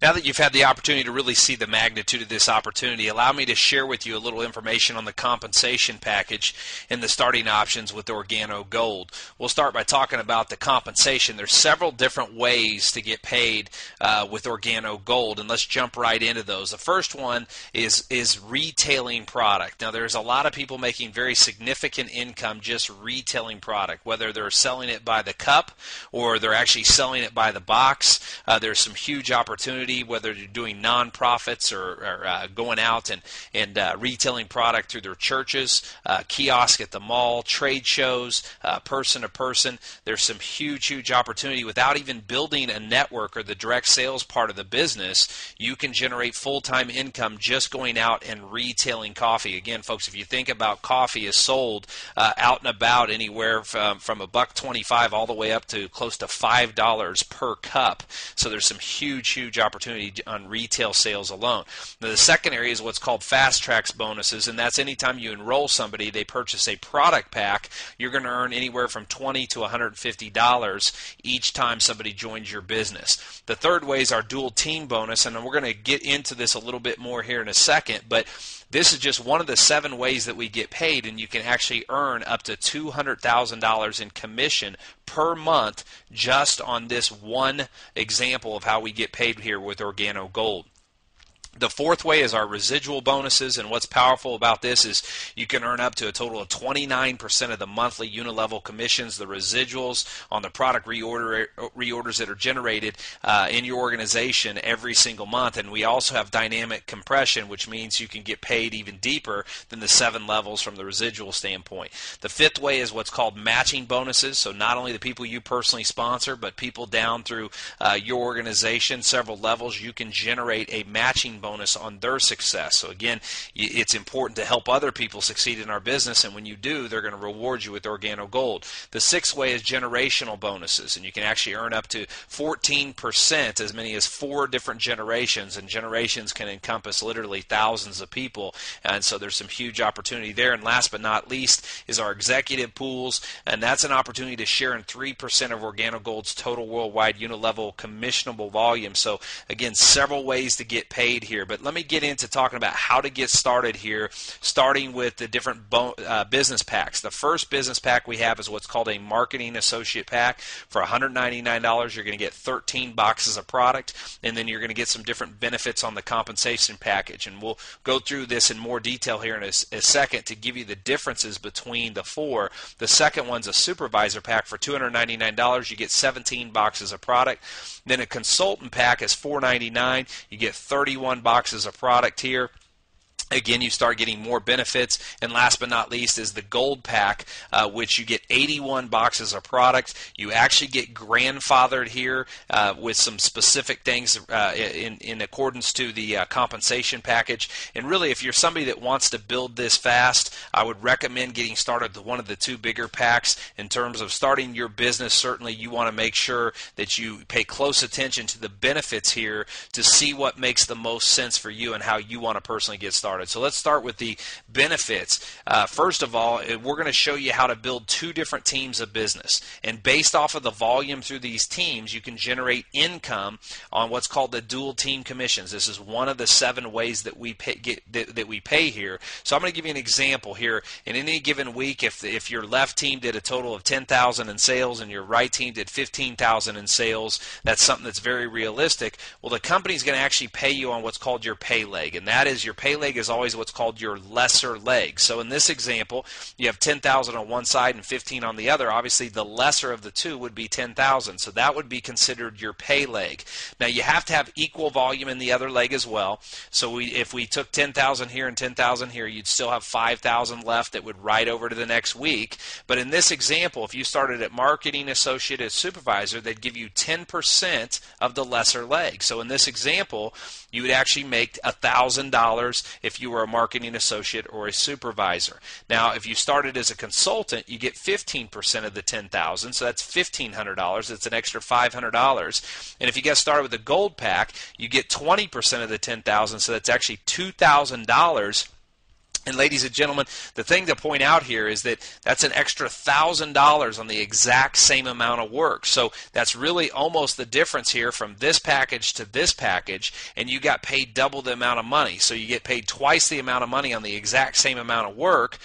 Now that you've had the opportunity to really see the magnitude of this opportunity, allow me to share with you a little information on the compensation package and the starting options with Organo Gold. We'll start by talking about the compensation. There's several different ways to get paid with Organo Gold, and let's jump right into those. The first one is retailing product. Now, there's a lot of people making very significant income just retailing product, whether they're selling it by the cup or they're actually selling it by the box. There's some huge opportunity, whether you're doing nonprofits or going out and retailing product through their churches, kiosk at the mall, trade shows, person to person. There's some huge opportunity. Without even building a network or the direct sales part of the business, you can generate full-time income just going out and retailing coffee. Again, folks, if you think about coffee is sold out and about anywhere from $1.25 all the way up to close to $5 per cup. So there's some huge opportunity on retail sales alone. Now, the second area is what's called fast tracks bonuses, and that's anytime you enroll somebody, they purchase a product pack, you're going to earn anywhere from $20 to $150 each time somebody joins your business. The third way is our dual team bonus, and we're going to get into this a little bit more here in a second, but this is just one of the 7 ways that we get paid, and you can actually earn up to $200,000 in commission per month just on this one example of how we get paid here with Organo Gold. The fourth way is our residual bonuses, and what's powerful about this is you can earn up to a total of 29% of the monthly unilevel commissions, the residuals on the product reorders that are generated in your organization every single month. And we also have dynamic compression, which means you can get paid even deeper than the 7 levels from the residual standpoint. The fifth way is what's called matching bonuses, so not only the people you personally sponsor, but people down through your organization, several levels, you can generate a matching bonus on their success. So again, it's important to help other people succeed in our business, and when you do, they're going to reward you with Organo Gold. The sixth way is generational bonuses, and you can actually earn up to 14%, as many as 4 different generations, and generations can encompass literally thousands of people, and so there's some huge opportunity there. And last but not least is our executive pools, and that's an opportunity to share in 3% of Organo Gold's total worldwide unilevel commissionable volume. So again, several ways to get paid here, but let me get into talking about how to get started here, starting with the different business packs. The first business pack we have is what's called a marketing associate pack. For $199, you're going to get 13 boxes of product, and then you're going to get some different benefits on the compensation package, and we'll go through this in more detail here in a second to give you the differences between the 4. The second one's a supervisor pack. For $299, you get 17 boxes of product. Then a consultant pack is $499. You get 31 boxes of product here. Again, you start getting more benefits. And last but not least is the gold pack, which you get 81 boxes of product. You actually get grandfathered here with some specific things in accordance to the compensation package. And really, if you're somebody that wants to build this fast, I would recommend getting started with one of the 2 bigger packs. In terms of starting your business, certainly you want to make sure that you pay close attention to the benefits here to see what makes the most sense for you and how you want to personally get started. So let's start with the benefits. First of all, we're going to show you how to build 2 different teams of business. And based off of the volume through these teams, you can generate income on what's called the dual team commissions. This is one of the 7 ways that we pay here. So I'm going to give you an example here. In any given week, if your left team did a total of $10,000 in sales and your right team did $15,000 in sales, that's something that's very realistic. Well, the company's going to actually pay you on what's called your pay leg, and that is your pay leg is always what's called your lesser leg. So in this example, you have 10,000 on one side and 15 on the other. Obviously, the lesser of the 2 would be 10,000. So that would be considered your pay leg. Now, you have to have equal volume in the other leg as well. So if we took 10,000 here and 10,000 here, you'd still have 5,000 left that would ride over to the next week. But in this example, if you started at marketing associate as supervisor, they'd give you 10% of the lesser leg. So in this example, you would actually make $1,000 if you were a marketing associate or a supervisor. Now, if you started as a consultant, you get 15% of the $10,000, so that's $1,500. That's an extra $500. And if you get started with the gold pack, you get 20% of the $10,000, so that's actually $2,000 And ladies and gentlemen, the thing to point out here is that that's an extra $1,000 on the exact same amount of work. So that's really almost the difference here from this package to this package, and you got paid double the amount of money. So you get paid twice the amount of money on the exact same amount of work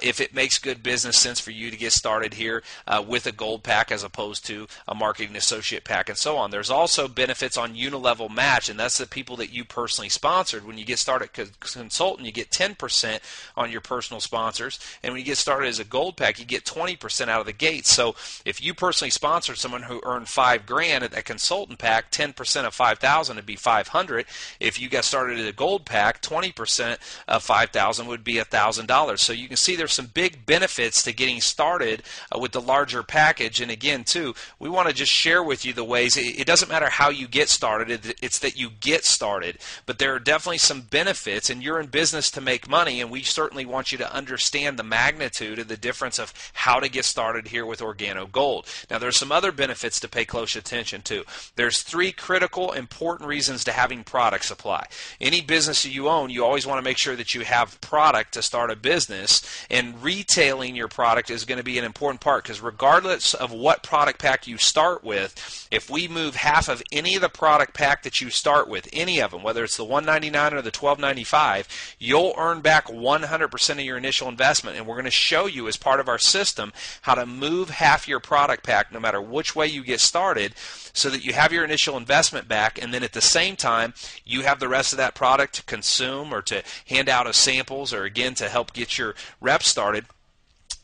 if it makes good business sense for you to get started here with a gold pack as opposed to a marketing associate pack and so on. There's also benefits on unilevel match, and that's the people that you personally sponsored. When you get started as a consultant, you get 10% on your personal sponsors, and when you get started as a gold pack, you get 20% out of the gate. So if you personally sponsored someone who earned $5,000 at that consultant pack, 10% of 5,000 would be 500. If you got started at a gold pack, 20% of 5,000 would be $1,000. So you can see there's some big benefits to getting started with the larger package. And again, too, we want to just share with you the ways. It doesn't matter how you get started; it's that you get started. But there are definitely some benefits, and you're in business to make money, and we certainly want you to understand the magnitude of the difference of how to get started here with Organo Gold. Now, there's some other benefits to pay close attention to. There's 3 critical, important reasons to having product supply. Any business you own, you always want to make sure that you have product to start a business, and retailing your product is going to be an important part, because regardless of what product pack you start with, if we move half of any of the product pack that you start with, any of them, whether it's the $199 or the $12.95, you'll earn back 100% of your initial investment. And we're going to show you as part of our system how to move half your product pack no matter which way you get started, so that you have your initial investment back, and then at the same time you have the rest of that product to consume or to hand out as samples, or again to help get your reps started.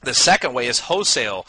The second way is wholesale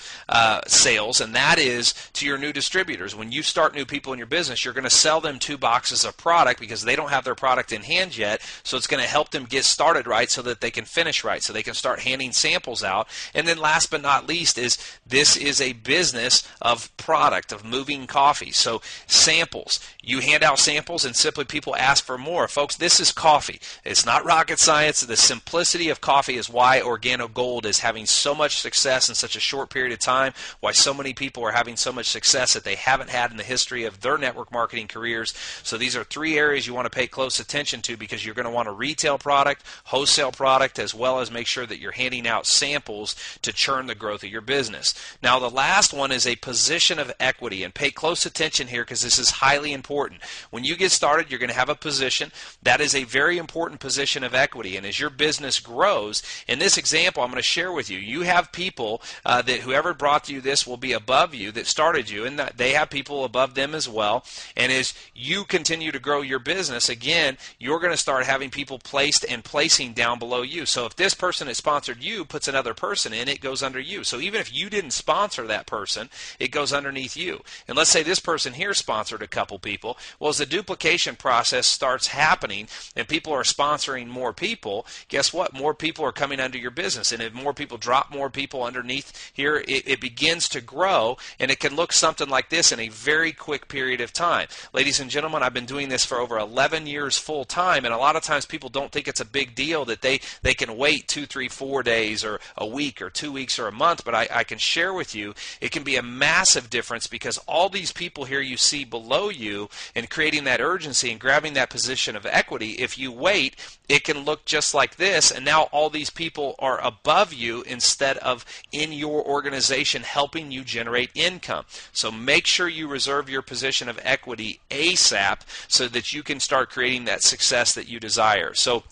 sales, and that is to your new distributors. When you start new people in your business, you're going to sell them 2 boxes of product because they don't have their product in hand yet, so it's going to help them get started right so that they can finish right, so they can start handing samples out. And then last but not least is this is a business of product, of moving coffee. So samples. You hand out samples and simply people ask for more. Folks, this is coffee. It's not rocket science. The simplicity of coffee is why Organo Gold is having so much success in such a short period of time, why so many people are having so much success that they haven't had in the history of their network marketing careers. So these are 3 areas you want to pay close attention to, because you're going to want a retail product, wholesale product, as well as make sure that you're handing out samples to churn the growth of your business. Now, the last one is a position of equity, and pay close attention here because this is highly important. When you get started, you're going to have a position. That is a very important position of equity, and as your business grows, in this example I'm going to share with you, you have people that whoever brought you this will be above you, that started you, and that they have people above them as well. And as you continue to grow your business, again, you're going to start having people placed and placing down below you. So if this person that sponsored you puts another person in, it goes under you. So even if you didn't sponsor that person, it goes underneath you. And let's say this person here sponsored a couple people. Well, as the duplication process starts happening and people are sponsoring more people, guess what? More people are coming under your business. And if more people drop more people underneath here, it begins to grow, and it can look something like this in a very quick period of time. Ladies and gentlemen, I've been doing this for over 11 years full time, and a lot of times people don't think it's a big deal that they can wait 2, 3, 4 days or a week or 2 weeks or a month, but I can share with you it can be a massive difference, because all these people here you see below you and creating that urgency and grabbing that position of equity, if you wait, it can look just like this, and now all these people are above you instead of in your organization helping you generate income. So make sure you reserve your position of equity ASAP so that you can start creating that success that you desire. So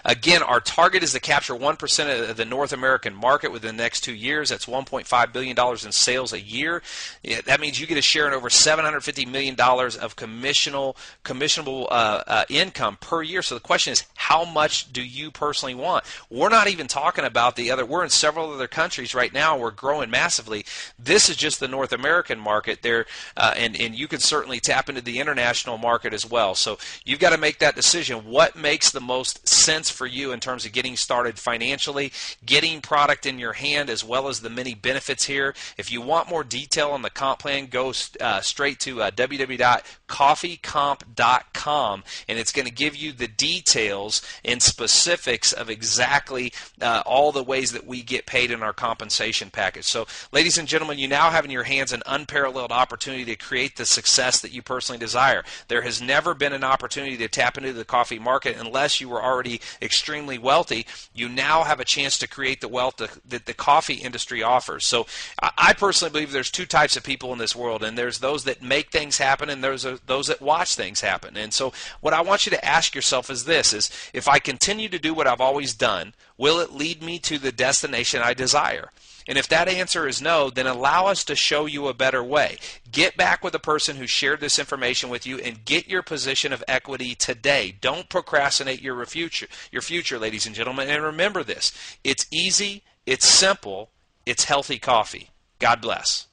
again, our target is to capture 1% of the North American market within the next 2 years. That's $1.5 billion in sales a year. That means you get a share in over $750 million of commissionable income per year. So the question is, how much do you personally want? We're not even talking about we're in several other countries right now. We're growing massively. This is just the North American market there, and you can certainly tap into the international market as well. So you've got to make that decision. What makes the most sense for you in terms of getting started financially, getting product in your hand, as well as the many benefits here? If you want more detail on the comp plan, go straight to www.coffeecomp.com. ganodermagoldrama.com, and it's going to give you the details and specifics of exactly all the ways that we get paid in our compensation package. So, ladies and gentlemen, you now have in your hands an unparalleled opportunity to create the success that you personally desire. There has never been an opportunity to tap into the coffee market unless you were already extremely wealthy. You now have a chance to create the wealth that the coffee industry offers. So I personally believe there's two types of people in this world, and there's those that make things happen and there's those that watch things happen. And so what I want you to ask yourself is this, is if I continue to do what I've always done, will it lead me to the destination I desire? And if that answer is no, then allow us to show you a better way. Get back with the person who shared this information with you and get your position of equity today. Don't procrastinate your future, ladies and gentlemen. And remember this, it's easy, it's simple, it's healthy coffee. God bless.